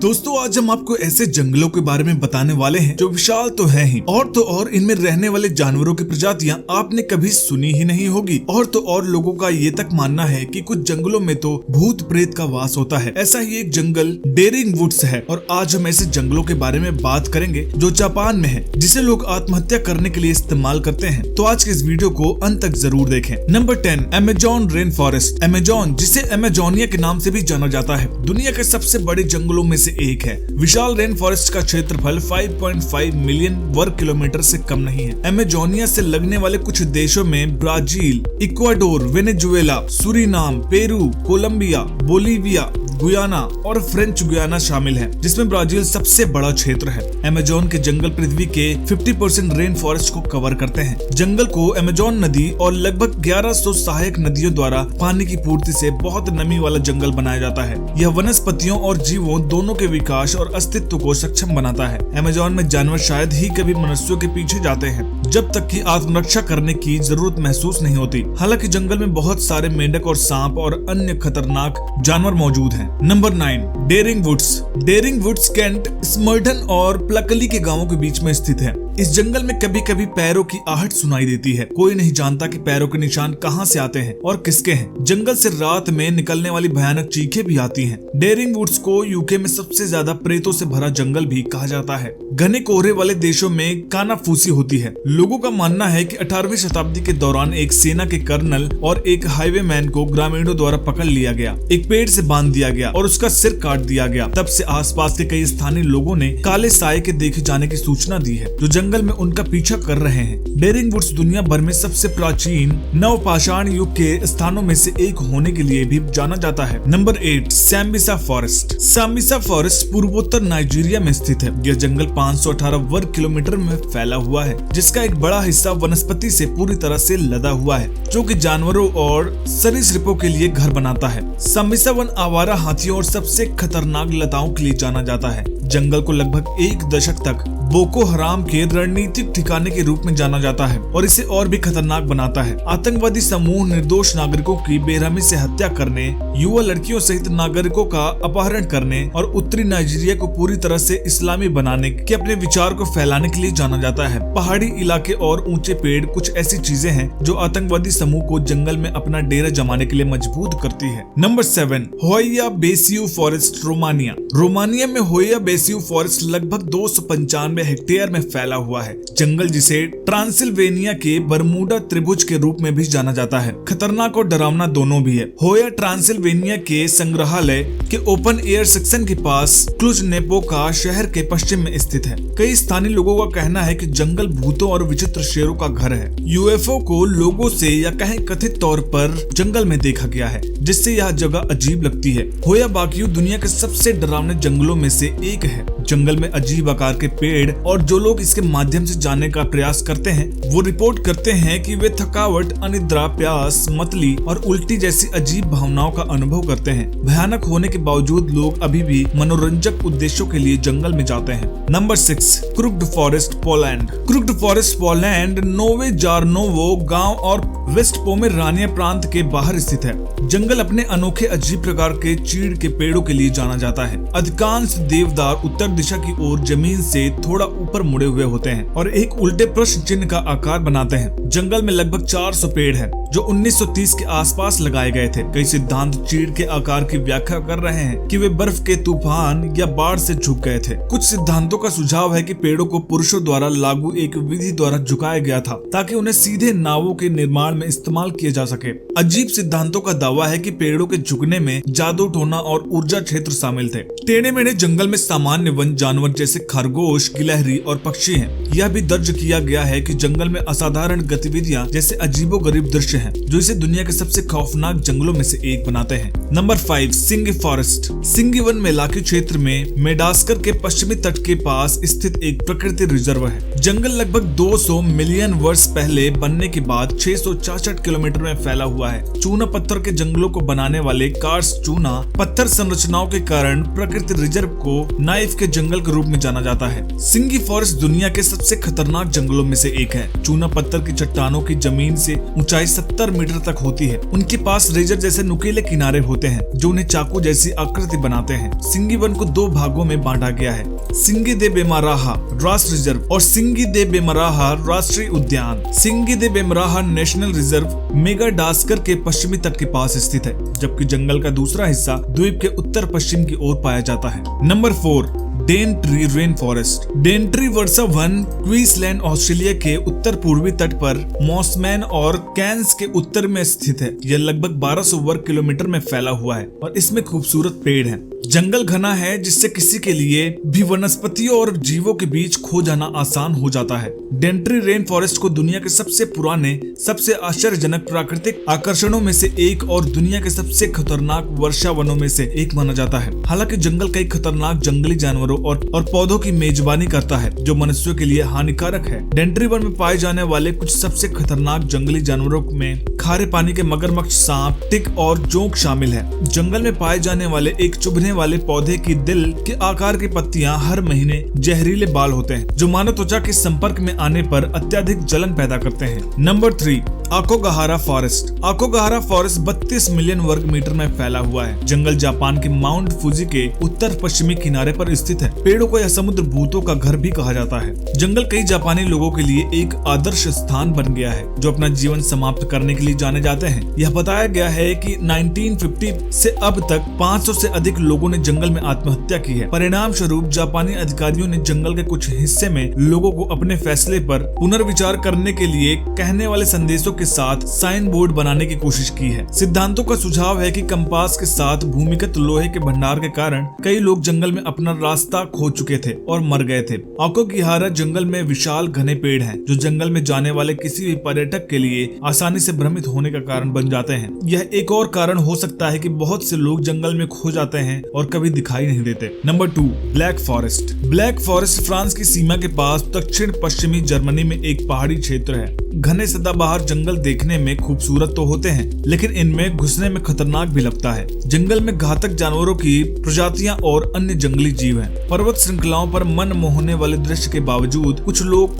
दोस्तों आज हम आपको ऐसे जंगलों के बारे में बताने वाले हैं जो विशाल तो है ही और इनमें रहने वाले जानवरों की प्रजातियां आपने कभी सुनी ही नहीं होगी। और लोगों का ये तक मानना है कि कुछ जंगलों में तो भूत प्रेत का वास होता है। ऐसा ही एक जंगल डेरिंग वुड्स है और आज हम ऐसे जंगलों के बारे में बात करेंगे जो जापान में है, जिसे लोग आत्महत्या करने के लिए इस्तेमाल करते हैं। तो आज के इस वीडियो को अंत तक जरूर देखें। Number 10 Amazon rain forest. Amazon, जिसे अमेजोनिया के नाम से भी जाना जाता है, दुनिया के सबसे बड़े जंगलों में से एक है। विशाल रेन फॉरेस्ट का क्षेत्रफल 5.5 मिलियन वर्ग किलोमीटर से कम नहीं है। अमेजोनिया से लगने वाले कुछ देशों में Brazil, Ecuador, Venezuela, Suriname, Peru, Colombia, Bolivia, Guyana और फ्रेंच गुयाना शामिल है, जिसमें ब्राजील सबसे बड़ा क्षेत्र है। अमेजोन के जंगल पृथ्वी के 50% रेन फॉरेस्ट को कवर करते हैं। जंगल को अमेजोन नदी और लगभग 1100 सहायक नदियों द्वारा पानी की पूर्ति से बहुत नमी वाला जंगल बनाया जाता है। यह वनस्पतियों और जीवों दोनों के विकास और अस्तित्व को सक्षम बनाता है। अमेजोन में जानवर शायद ही कभी मनुष्यों के पीछे जाते हैं, जब तक कि आत्मरक्षा करने की जरूरत महसूस नहीं होती। हालांकि जंगल में बहुत सारे मेंढक और सांप और अन्य खतरनाक जानवर मौजूद हैं। Number 9 Dering Woods. Dering Woods Kent, Smarden और प्लकली के गांवों के बीच में स्थित है। इस जंगल में कभी कभी पैरों की आहट सुनाई देती है। कोई नहीं जानता कि पैरों के निशान कहां से आते हैं और किसके हैं। जंगल से रात में निकलने वाली भयानक चीखें भी आती हैं। डेरिंग वुड्स को यूके में सबसे ज्यादा प्रेतों से भरा जंगल भी कहा जाता है। घने कोहरे वाले देशों में कानाफूसी होती है। लोगों का मानना है कि 18वीं शताब्दी के दौरान एक सेना के कर्नल और एक हाईवेमैन को ग्रामीणों द्वारा पकड़ लिया गया, एक पेड़ से बांध दिया गया और उसका सिर काट दिया गया। तब से आसपास के कई स्थानीय लोगों ने काले साए के देखे जाने की सूचना दी है, जो जंगल में उनका पीछा कर रहे हैं। डेरिंग वुड्स दुनिया भर में सबसे प्राचीन नवपाषाण युग के स्थानों में से एक होने के लिए भी जाना जाता है। Number 8 Sambisa forest. Sambisa forest पूर्वोत्तर नाइजीरिया में स्थित है। यह जंगल 518 वर्ग किलोमीटर में फैला हुआ है, जिसका एक बड़ा हिस्सा वनस्पति से पूरी तरह से लदा हुआ है, जो कि जानवरों और सरीसृपों के लिए घर बनाता है। सैम्बिसा वन आवारा हाथियों और सबसे खतरनाक लताओं के लिए जाना जाता है। जंगल को लगभग एक दशक तक बोको हराम के रणनीतिक ठिकाने के रूप में जाना जाता है और इसे और भी खतरनाक बनाता है। आतंकवादी समूह निर्दोष नागरिकों की बेरहमी से हत्या करने, युवा लड़कियों सहित नागरिकों का अपहरण करने और उत्तरी नाइजीरिया को पूरी तरह से इस्लामी बनाने के अपने विचार को फैलाने के लिए जाना जाता है। पहाड़ी इलाके और ऊंचे पेड़ कुछ ऐसी चीजें हैं जो आतंकवादी समूह को जंगल में अपना डेरा जमाने के लिए मजबूत करती है। नंबर 7 होया बेसियू फॉरेस्ट, रोमानिया। रोमानिया में होया बेसियू फॉरेस्ट लगभग 295 हेक्टेयर में फैला हुआ है। जंगल जिसे ट्रांसिल्वेनिया के बरमूडा त्रिभुज के रूप में भी जाना जाता है, खतरनाक और डरावना दोनों भी है। होया ट्रांसिल्वेनिया के संग्रहालय के ओपन एयर सेक्शन के पास क्लुज नेपोका शहर के पश्चिम में स्थित है। कई स्थानीय लोगों का कहना है कि जंगल भूतों और विचित्र शेरों का घर है। यूएफओ को लोगों से या कहें कथित तौर पर जंगल में देखा गया है, जिससे यह जगह अजीब लगती है। होया बाकियू दुनिया के सबसे डरावने जंगलों में से एक है। जंगल में अजीब आकार के पेड़ और जो लोग इसके माध्यम से जाने का प्रयास करते हैं, वो रिपोर्ट करते हैं कि वे थकावट, अनिद्रा, प्यास, मतली और उल्टी जैसी अजीब भावनाओं का अनुभव करते हैं। भयानक होने के बावजूद लोग अभी भी मनोरंजक उद्देश्यों के लिए जंगल में जाते हैं। Number 6 crooked forest, Poland. Crooked forest Poland Nowe Czarnowo गांव और वेस्ट पोमेरानिया प्रांत के बाहर स्थित है। जंगल अपने अनोखे अजीब प्रकार के चीड़ के पेड़ों के लिए जाना जाता है। अधिकांश देवदार उत्तर दिशा की ओर जमीन से थोड़ा ऊपर मुड़े हुए होते हैं और एक उल्टे प्रश्न चिन्ह का आकार बनाते हैं। जंगल में लगभग 400 पेड़ हैं, जो 1930 के आसपास लगाए गए थे। कई सिद्धांत चीड़ के आकार की व्याख्या कर रहे हैं कि वे बर्फ के तूफान या बाढ़ से झुक गए थे। कुछ सिद्धांतों का सुझाव है कि पेड़ों को पुरुषों द्वारा लागू एक विधि द्वारा झुकाया गया था, ताकि उन्हें सीधे नावों के निर्माण में इस्तेमाल किया जा सके। अजीब सिद्धांतों का दावा है कि पेड़ों के झुकने में जादू टोना और ऊर्जा क्षेत्र शामिल थे। टेढ़े मेढ़े जंगल में सामान्य वन जानवर जैसे खरगोश, गिलहरी और पक्षी हैं। यह भी दर्ज किया गया है कि जंगल में असाधारण गतिविधियां जैसे अजीबोगरीब दृश्य हैं, जो इसे दुनिया के सबसे खौफनाक जंगलों में से एक बनाते हैं। Number 5 Tsingy forest. सिंगी वन मेलाकी क्षेत्र में मेडास्कर के पश्चिमी तट के पास स्थित एक प्रकृति रिजर्व है। जंगल लगभग 200 मिलियन वर्ष पहले बनने के बाद 666 किलोमीटर में फैला हुआ है। चूना पत्थर के जंगलों को बनाने वाले कार्स्ट चूना पत्थर संरचनाओं के कारण प्रकृति रिजर्व को नाइफ के जंगल के रूप में जाना जाता है। सिंगी फॉरेस्ट दुनिया के सबसे खतरनाक जंगलों में से एक है। चूना पत्थर की चट्टानों की जमीन से ऊंचाई 70 मीटर तक होती है। उनके पास रेजर जैसे नुकीले किनारे होते हैं जो उन्हें चाकू जैसी आकृति बनाते हैं। सिंगी वन को 2 भागों में बांटा गया है, सिंगी दे बेमराहा राष्ट्रीय रिजर्व और सिंगी दे बेमराहा राष्ट्रीय उद्यान। सिंगी दे बेमराहा नेशनल रिजर्व मेगाडास्कर के पश्चिमी तट के पास स्थित है, जबकि जंगल का दूसरा हिस्सा द्वीप के उत्तर पश्चिम की ओर पाया जाता है। Number 4, Daintree rain forest. Daintree वर्षा वन क्वींसलैंड ऑस्ट्रेलिया के उत्तर पूर्वी तट पर मॉसमैन और कैंस के उत्तर में स्थित है। यह लगभग 1200 वर्ग किलोमीटर में फैला हुआ है और इसमें खूबसूरत पेड़ हैं। जंगल घना है जिससे किसी के लिए भी वनस्पतियों और जीवों के बीच खो जाना आसान हो जाता है। डेनट्री रेन फॉरेस्ट को दुनिया के सबसे पुराने, सबसे आश्चर्यजनक प्राकृतिक आकर्षणों में से एक और दुनिया के सबसे खतरनाक वर्षा वनों में से एक माना जाता है। हालांकि जंगल कई खतरनाक जंगली जानवरों और पौधों की मेजबानी करता है जो मनुष्यों के लिए हानिकारक है। डेनट्री वन में पाए जाने वाले कुछ सबसे खतरनाक जंगली जानवरों में खारे पानी के मगरमच्छ, सांप, टिक और जोंक शामिल है। जंगल में पाए जाने वाले एक चुभने वाले पौधे की दिल के आकार की पत्तियां हर महीने जहरीले बाल होते हैं जो मानव त्वचा के संपर्क में आने पर अत्यधिक जलन पैदा करते हैं। Number 3, Aokigahara forest. Aokigahara forest 32 million वर्ग मीटर में फैला हुआ है। जंगल जापान के माउंट फूजी के उत्तर पश्चिमी किनारे पर स्थित है। पेड़ों को यह समुद्र भूतों का घर भी कहा जाता है। जंगल कई जापानी लोगों के लिए एक आदर्श स्थान बन गया है जो अपना जीवन समाप्त करने के लिए जाने जाते हैं। यह बताया गया है कि 1950 से अब तक 500 से अधिक लोगों ने जंगल में आत्महत्या की है। परिणाम स्वरूप जापानी अधिकारियों ने जंगल के कुछ हिस्से में लोगों को अपने फैसले पर पुनर्विचार करने के लिए कहने वाले संदेशों के साथ साइन बोर्ड बनाने की कोशिश की है। सिद्धांतों का सुझाव है कि कंपास के साथ भूमिगत लोहे के भंडार के कारण कई लोग जंगल में अपना रास्ता खो चुके थे और मर गए थे। अकोगाहारा जंगल में विशाल घने पेड़ हैं जो जंगल में जाने वाले किसी भी पर्यटक के लिए आसानी से भ्रमित होने का कारण बन जाते हैं। यह एक और कारण हो सकता है कि बहुत से लोग जंगल में खो जाते हैं और कभी दिखाई नहीं देते। Number 2, black forest. Black forest France की सीमा के पास दक्षिण पश्चिमी जर्मनी में एक पहाड़ी क्षेत्र है। घने सदाबहार जंगल देखने में खूबसूरत तो होते हैं, लेकिन इनमें घुसने में खतरनाक भी लगता है। जंगल में घातक जानवरों की प्रजातियां और अन्य जंगली जीव हैं। पर्वत श्रृंखलाओं पर मन मोहने वाले दृश्य के बावजूद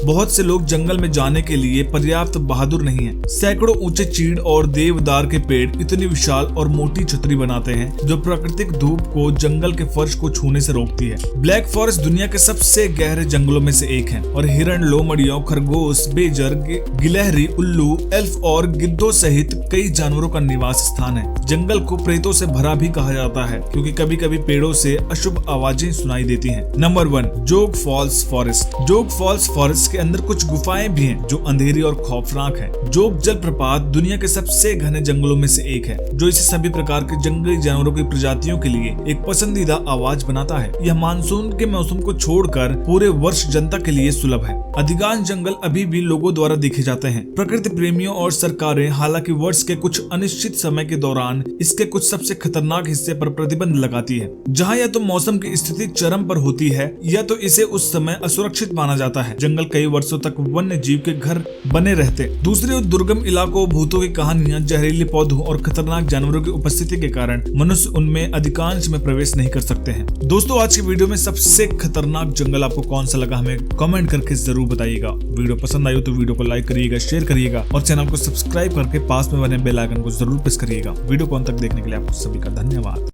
बहुत से लोग जंगल में जाने के लिए पर्याप्त बहादुर नहीं हैं। सैकड़ों ऊंचे चीड़ और देवदार के पेड़ इतनी विशाल और मोटी छतरी बनाते हैं जो प्राकृतिक धूप को जंगल के फर्श को छूने से रोकती है। ब्लैक फॉरेस्ट दुनिया के सबसे गहरे जंगलों में से एक है और हिरण, लोमड़ियों, खरगोश, बेजर, गिलहरी, उल्लू, एल्फ और गिद्धों सहित कई जानवरों का निवास स्थान है। जंगल को प्रेतों से भरा भी कहा जाता है क्योंकि कभी कभी पेड़ों से अशुभ आवाजें सुनाई देती हैं। नंबर 1, जोग फॉल्स फॉरेस्ट। जोग फॉल्स फॉरेस्ट के अंदर कुछ गुफाएं भी हैं जो अंधेरी और खौफनाक है। जोग जलप्रपात दुनिया के सबसे घने जंगलों में से एक है जो इसे सभी प्रकार के जंगली जानवरों की प्रजातियों के लिए एक पसंदीदा आवाज बनाता है। यह मानसून के मौसम को छोड़कर पूरे वर्ष जनता के लिए सुलभ है। अधिकांश जंगल अभी भी लोगों द्वारा देखे जाते हैं। प्रकृति प्रेमियों और सरकारें हालांकि वर्ष के कुछ अनिश्चित समय के दौरान इसके कुछ सबसे खतरनाक हिस्से पर प्रतिबंध लगाती है, जहां या तो मौसम की स्थिति चरम पर होती है या तो इसे उस समय असुरक्षित माना जाता है। जंगल कई वर्षों तक वन्य जीव के घर बने रहते। दूसरे ओर दुर्गम इलाकों, भूतों की कहानियां, जहरीले पौधों और खतरनाक जानवरों की उपस्थिति के कारण मनुष्य उनमें अधिकांश में प्रवेश नहीं कर सकते हैं। दोस्तों, आज की वीडियो में सबसे खतरनाक जंगल आपको कौन सा लगा हमें कमेंट करके जरूर बताइएगा। वीडियो पसंद आई हो तो वीडियो को लाइक करिएगा, शेयर करिएगा और चैनल को सब्सक्राइब करके पास में बने बेल आइकन को जरूर प्रेस करिएगा। वीडियो को अंत तक देखने के लिए आपको सभी का धन्यवाद।